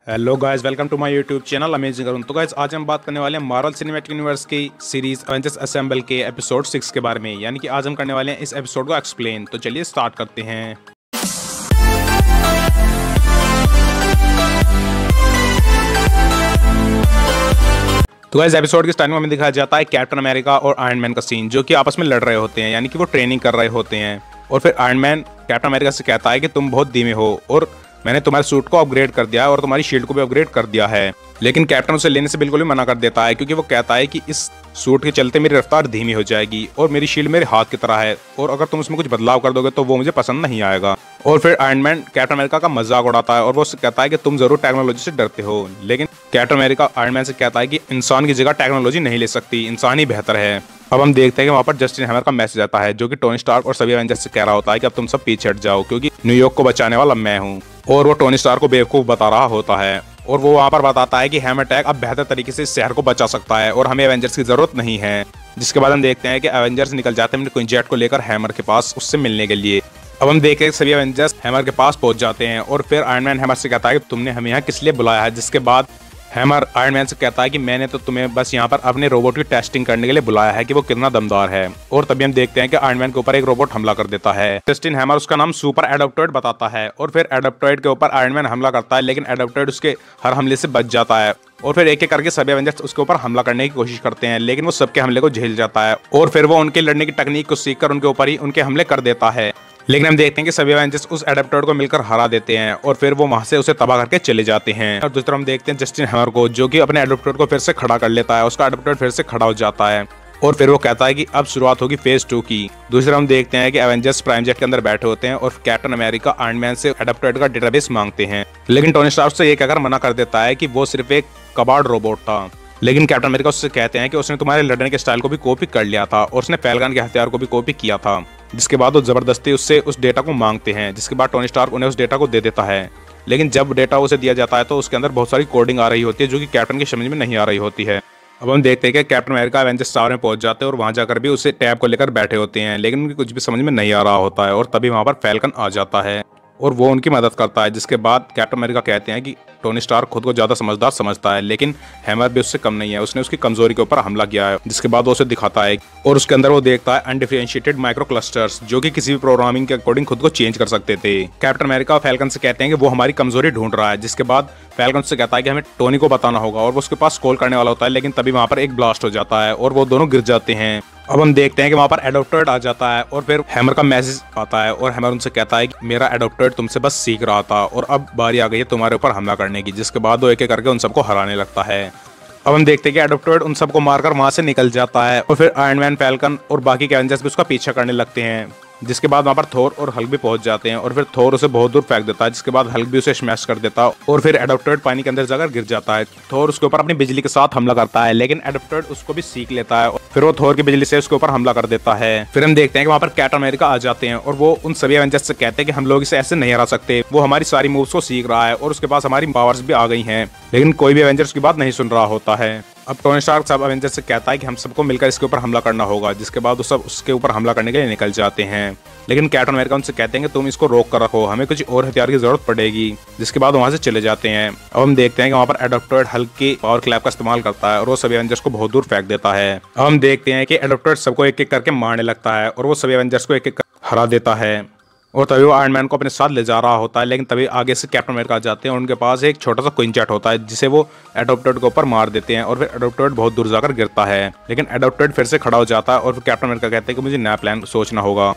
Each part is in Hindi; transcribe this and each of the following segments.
Hello guys, welcome to my YouTube channel Amazing Arun. तो गाइस आज हम बात करने वाले हैं मार्वल सिनेमैटिक यूनिवर्स की सीरीज एवेंजर्स असेंबल के एपिसोड 6 के बारे में। यानी कि आज हम करने वाले हैं इस एपिसोड को एक्सप्लेन। तो चलिए स्टार्ट करते हैं। तो गाइस एपिसोड की स्टार्टिंग में हमें दिखाया जाता है कैप्टन अमेरिका और आयरन मैन का सीन, जो कि आपस में लड़ रहे होते हैं, यानी कि वो ट्रेनिंग कर रहे होते हैं। और फिर आयरन मैन कैप्टन अमेरिका से कहता है कि तुम बहुत धीमे हो और मैंने तुम्हारे सूट को अपग्रेड कर दिया है और तुम्हारी शील्ड को भी अपग्रेड कर दिया है। लेकिन कैप्टन उसे लेने से बिल्कुल भी मना कर देता है, क्योंकि वो कहता है कि इस सूट के चलते मेरी रफ्तार धीमी हो जाएगी और मेरी शील्ड मेरे हाथ की तरह है, और अगर तुम उसमें कुछ बदलाव कर दोगे तो वो मुझे पसंद नहीं आएगा। और फिर आयरन मैन कैप्टन अमेरिका का मजाक उड़ाता है और वो उससे कहता है कि तुम जरूर टेक्नोलॉजी से डरते हो। लेकिन कैप्टन अमेरिका आयरन मैन से कहता है कि इंसान की जगह टेक्नोलॉजी नहीं ले सकती, इंसान ही बेहतर है। अब हम देखते हैं कि वहाँ पर जस्टिन हैमर का मैसेज आता है, जो कि टोनी स्टार्क और सभी एवेंजर्स से कह रहा होता है कि अब तुम सब पीछे हट जाओ, क्योंकि न्यूयॉर्क को बचाने वाला मैं हूँ। और वो टोनी स्टार्क को बेवकूफ बता रहा होता है और वो वहाँ पर बताता है कि हैमर टैग अब बेहतर तरीके से इस शहर को बचा सकता है और हमें एवेंजर्स की जरूरत नहीं है। जिसके बाद हम देखते हैं कि एवेंजर्स निकल जाते हैं क्वीन जेट को लेकर हैमर के पास उससे मिलने के लिए। अब हम देखते हैं सभी एवेंजर्स हैमर के पास पहुंच जाते हैं और फिर आयरन मैन हैमर से कहता है कि तुमने हमें यहाँ किस लिए बुलाया है। जिसके बाद हैमर आयरन मैन से कहता है कि मैंने तो तुम्हें बस यहाँ पर अपने रोबोट की टेस्टिंग करने के लिए बुलाया है कि वो कितना दमदार है। और तभी हम देखते हैं कि आयरन मैन के ऊपर एक रोबोट हमला कर देता है। जस्टिन हैमर उसका नाम सुपर एडाप्टॉइड बताता है और फिर एडाप्टॉइड के ऊपर आयरन मैन हमला करता है, लेकिन एडाप्टॉइड उसके हर हमले से बच जाता है। और फिर एक एक करके सभी एवेंजर्स उसके ऊपर हमला करने की कोशिश करते हैं, लेकिन वो सबके हमले को झेल जाता है और फिर वो उनके लड़ने की तकनीक को सीखकर उनके ऊपर ही उनके हमले कर देता है। लेकिन हम देखते हैं कि सभी एवेंजर्स उस एडाप्टॉइड को मिलकर हरा देते हैं और फिर वो वहां से उसे तबाह करके चले जाते हैं। और दूसरा हम देखते हैं जस्टिन हैमर को, जो कि अपने एडाप्टॉइड को फिर से खड़ा कर लेता है। उसका एडाप्टॉइड फिर से खड़ा हो जाता है और फिर वो कहता है कि अब शुरुआत होगी फेज 2 की। दूसरा हम देखते हैं कि एवेंजर्स प्राइम जेट के अंदर बैठे होते हैं और कैप्टन अमेरिका आयरन मैन से एडाप्टॉइड का डेटाबेस मांगते हैं, लेकिन टोनी स्टार्क से ये कहकर मना कर देता है कि वो सिर्फ एक कबाड़ रोबोट था। लेकिन कैप्टन अमेरिका उससे कहते हैं कि उसने तुम्हारे लड़ने के स्टाइल को भी कॉपी कर लिया था और उसने फैल्कन के हथियार को भी कॉपी किया था। जिसके बाद वो जबरदस्ती उससे उस डेटा को मांगते हैं, जिसके बाद टोनी स्टार्क उन्हें उस डेटा को दे देता है। लेकिन जब डेटा उसे दिया जाता है तो उसके अंदर बहुत सारी कोडिंग आ रही होती है, जो कि कैप्टन की समझ में नहीं आ रही होती है। अब हम देखते हैं कि कैप्टन अमेरिका एवेंजर्स टावर में पहुंच जाते हैं और वहां जाकर भी उसे टैब को लेकर बैठे होते हैं, लेकिन उनकी कुछ भी समझ में नहीं आ रहा होता है। और तभी वहां पर फैल्कन आ जाता है और वो उनकी मदद करता है। जिसके बाद कैप्टन अमेरिका कहते हैं कि टोनी स्टार्क खुद को ज्यादा समझदार समझता है, लेकिन हैमर भी उससे कम नहीं है, उसने उसकी कमजोरी के ऊपर हमला किया है। जिसके बाद वो उसे दिखाता है और उसके अंदर वो देखता है अनडिफरेंशिएटेड माइक्रो क्लस्टर्स, जो कि किसी भी प्रोग्रामिंग के अकॉर्डिंग खुद को चेंज कर सकते थे। कैप्टन अमेरिका फैल्कन से कहते हैं कि वो हमारी कमजोरी ढूंढ रहा है। जिसके बाद फैल्कन से कहता है कि हमें टोनी को बताना होगा और वो उसके पास कॉल करने वाला होता है, लेकिन तभी वहां पर एक ब्लास्ट हो जाता है और वो दोनों गिर जाते हैं। अब हम देखते हैं कि वहां पर एडाप्टॉइड आ जाता है और फिर हैमर का मैसेज आता है और हैमर उनसे कहता है कि मेरा एडाप्टॉइड तुमसे बस सीख रहा था और अब बारी आ गई है तुम्हारे ऊपर हमला करने की। जिसके बाद वो एक एक करके उन सबको हराने लगता है। अब हम देखते हैं कि एडाप्टॉइड उन सबको मारकर वहां से निकल जाता है और फिर आयरन मैन, फैल्कन और बाकी के एवेंजर्स भी उसका पीछा करने लगते हैं। जिसके बाद वहां पर थोर और हल्क भी पहुंच जाते हैं और फिर थोर उसे बहुत दूर फेंक देता है। जिसके बाद हल्क भी उसे स्मैश कर देता है और फिर एडाप्टॉइड पानी के अंदर जाकर गिर जाता है। थोर उसके ऊपर अपनी बिजली के साथ हमला करता है, लेकिन एडाप्टॉइड उसको भी सीख लेता है। फिर वो थोर की बिजली से उसके ऊपर हमला कर देता है। फिर हम देखते हैं कि वहां पर कैप्टन अमेरिका आ जाते हैं और वो उन सभी एवेंजर्स से कहते हैं कि हम लोग इसे ऐसे नहीं हरा सकते, वो हमारी सारी मूव्स को सीख रहा है और उसके पास हमारी पावर्स भी आ गई हैं। लेकिन कोई भी एवेंजर्स की बात नहीं सुन रहा होता है। अब टोनी स्टार्क सब एवेंजर्स से कहता है कि हम सबको मिलकर इसके ऊपर हमला करना होगा। जिसके बाद वो सब उसके ऊपर हमला करने के लिए निकल जाते हैं, लेकिन कैप्टन अमेरिका उनसे कहते हैं कि तुम इसको रोक कर रखो, हमें कुछ और हथियार की जरूरत पड़ेगी। जिसके बाद वहां से चले जाते हैं। अब हम देखते हैं कि वहां पर एडाप्टॉइड हल्क की पावर क्लैप का इस्तेमाल करता है और वो सभी एवेंजर्स को बहुत दूर फेंक देता है। अब हम देखते हैं कि एडाप्टॉइड सबको एक एक करके मारने लगता है और वो सभी एवेंजर्स को एक एक हरा देता है। और तभी वो आयरन मैन को अपने साथ ले जा रहा होता है, लेकिन तभी आगे से कैप्टन अमेरिका आ जाते हैं और उनके पास एक छोटा सा क्वीन जेट होता है, जिसे वो एडाप्टॉइड के ऊपर मार देते हैं और फिर एडाप्टॉइड बहुत दूर जाकर गिरता है। लेकिन एडाप्टॉइड फिर से खड़ा हो जाता है और फिर कैप्टन अमेरिका कहते हैं कि मुझे नया प्लान सोचना होगा।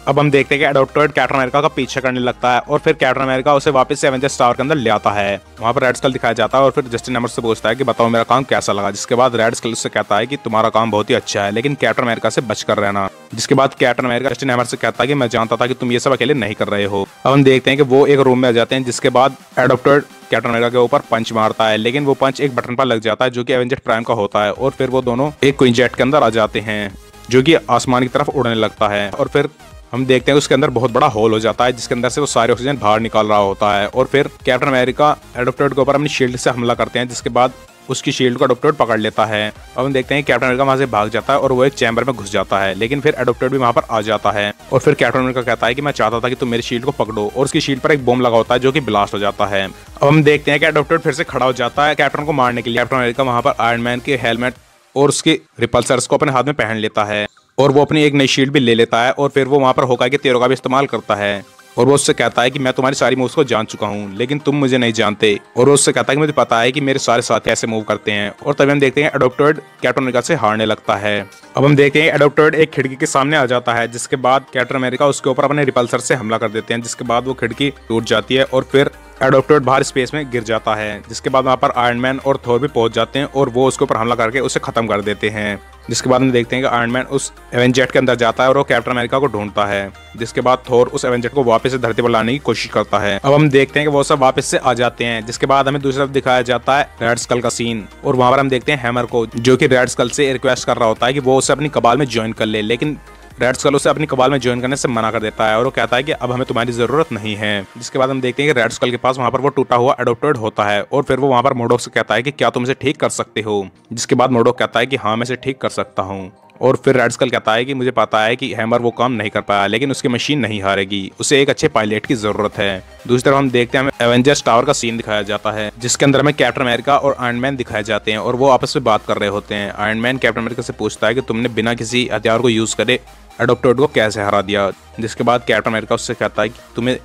अब हम देखते हैं कि एडाप्टॉइड कैप्टन अमेरिका का पीछा करने लगता है और फिर कैप्टन अमेरिका उसे वापस से एवेंजर्स टावर के अंदर ले आता है। वहां पर रेड स्कल दिखाया जाता है और फिर जस्टिन हैमर से पूछता है कि बताओ मेरा काम कैसा लगा। जिसके बाद रेड स्कल उससे कहता है कि तुम्हारा काम बहुत ही अच्छा है, लेकिन कैप्टन अमेरिका से बचकर रहना। जिसके बाद कैप्टन अमेरिका जस्टिन हैमर से कहता है कि मैं जानता था कि तुम ये सब अकेले नहीं कर रहे हो। अब हम देखते हैं कि वो एक रूम में आ जाते हैं, जिसके बाद एडाप्टॉइड कैप्टन अमेरिका के ऊपर पंच मारता है, लेकिन वो पंच एक बटन पर लग जाता है, जो कि एवेंजर प्राइम का होता है। और फिर वो दोनों एक क्वीन जेट के अंदर आ जाते हैं, जो कि आसमान की तरफ उड़ने लगता है। और फिर हम देखते हैं उसके अंदर बहुत बड़ा होल हो जाता है, जिसके अंदर से वो सारे ऑक्सीजन बाहर निकाल रहा होता है। और फिर कैप्टन अमेरिका एडाप्टॉइड के ऊपर अपनी शील्ड से हमला करते हैं। जिसके बाद उसकी शील्ड को एडोप्टेड पकड़ लेता है। अब हम देखते हैं कैप्टन अमेरिका वहां से भाग जाता है और वो एक चैम्बर में घुस जाता है, लेकिन फिर एडोप्टेड भी वहां पर आ जाता है और फिर कैप्टन अमेरिका कहता है कि मैं चाहता था कि तुम मेरी शील्ड को पकड़ो, और उसकी शील्ड पर एक बॉम्ब लगा होता है जो कि ब्लास्ट हो जाता है। अब हम देखते हैं कि एडोप्टेड फिर से खड़ा हो जाता है कैप्टन को मारने के लिए। कैप्टन अमेरिका वहां पर आयरन मैन के हेलमेट और उसके रिपल्सर्स को अपने हाथ में पहन लेता है और वो अपनी एक नई शील्ड भी ले लेता है और फिर वो वहां पर होकाई के तीरों का भी इस्तेमाल करता है और वो उससे कहता है कि मैं तुम्हारी सारी मूव्स को जान चुका हूँ, लेकिन तुम मुझे नहीं जानते। और वो उससे कहता है कि मुझे पता है कि मेरे सारे साथी ऐसे मूव करते हैं। और तभी हम देखते हैं एडोप्टेड कैप्टन अमेरिका से हारने लगता है। अब हम देखते हैं एडोप्टेड एक खिड़की के सामने आ जाता है, जिसके बाद कैप्टन अमेरिका उसके ऊपर अपने रिपल्सर से हमला कर देते हैं, जिसके बाद वो खिड़की टूट जाती है और फिर एडोप्टेड बाहर स्पेस में गिर जाता है, जिसके बाद वहां पर आयरन मैन और थोर भी पहुंच जाते हैं और वो उसके ऊपर हमला करके उसे खत्म कर देते हैं। जिसके बाद हम देखते हैं कि आयरन मैन उस एवेंजेट के अंदर जाता है और वो कैप्टन अमेरिका को ढूंढता है, जिसके बाद थोर उस एवेंजेट को वापस से धरती पर लाने की कोशिश करता है। अब हम देखते हैं कि वो सब वापस से आ जाते हैं, जिसके बाद हमें दूसरी तरफ दिखाया जाता है रेड स्कल का सीन और वहां पर हम देखते हैं हैमर को, जो कि रेड स्कल से रिक्वेस्ट कर रहा होता है कि वो उसे अपनी कबाल में ज्वाइन कर ले, लेकिन रेड स्कल उसे अपनी कबाल में ज्वाइन करने से मना कर देता है और वो कहता है कि अब हमें तुम्हारी जरूरत नहीं है। जिसके बाद हम देखते हैं कि रेड स्कल के पास वहां पर वो टूटा हुआ एडोप्टेड होता है और फिर वो वहां पर मोडोक से कहता है कि क्या तुम इसे ठीक कर सकते हो। जिसके बाद मोडोक कहता है कि हाँ मैं इसे ठीक कर सकता हूँ और फिर रेड स्कल कहता है कि मुझे पता है कि हैमर वो काम नहीं कर पाया, लेकिन उसकी मशीन नहीं हारेगी, उसे एक अच्छे पायलट की जरूरत है। दूसरी तरफ हम देखते हैं हमें एवेंजर्स टावर का सीन दिखाया जाता है, जिसके अंदर हमें कैप्टन अमेरिका और आयरन मैन दिखाए जाते हैं और वो आपस में बात कर रहे होते हैं। आयरन मैन कैप्टन अमेरिका से पूछता है कि तुमने बिना किसी हथियार को यूज करे एडोप्टेड को कैसे हरा दिया। जिसके बाद कैप्टन अमेरिका उससे कहता है कि तुम्हें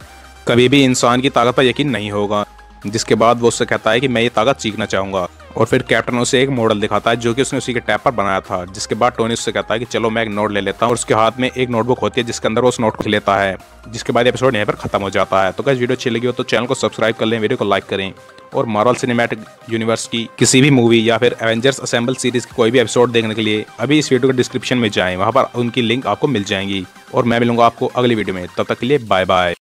कभी भी इंसान की ताकत पर यकीन नहीं होगा। जिसके बाद वो उससे कहता है कि मैं ये ताकत सीखना चाहूंगा और फिर कैप्टन उसे एक मॉडल दिखाता है जो कि उसने उसी के टैब पर बनाया था। जिसके बाद टोनी उससे कहता है कि चलो मैं एक नोट ले लेता हूँ और उसके हाथ में एक नोटबुक होती है जिसके अंदर वो उस नोट को लेता है। जिसके बाद एपिसोड यहाँ पर खत्म हो जाता है। तो गाइस वीडियो अच्छी लगी हो तो चैनल को सब्सक्राइब कर लें, वीडियो को लाइक करें और मार्वल सिनेमैटिक यूनिवर्स की किसी भी मूवी या फिर एवेंजर्स असेंबल सीरीज की कोई भी एपिसोड देखने के लिए अभी इस वीडियो के डिस्क्रिप्शन में जाएं, वहां पर उनकी लिंक आपको मिल जाएंगी और मैं मिलूंगा आपको अगली वीडियो में। तब तक के लिए बाय बाय।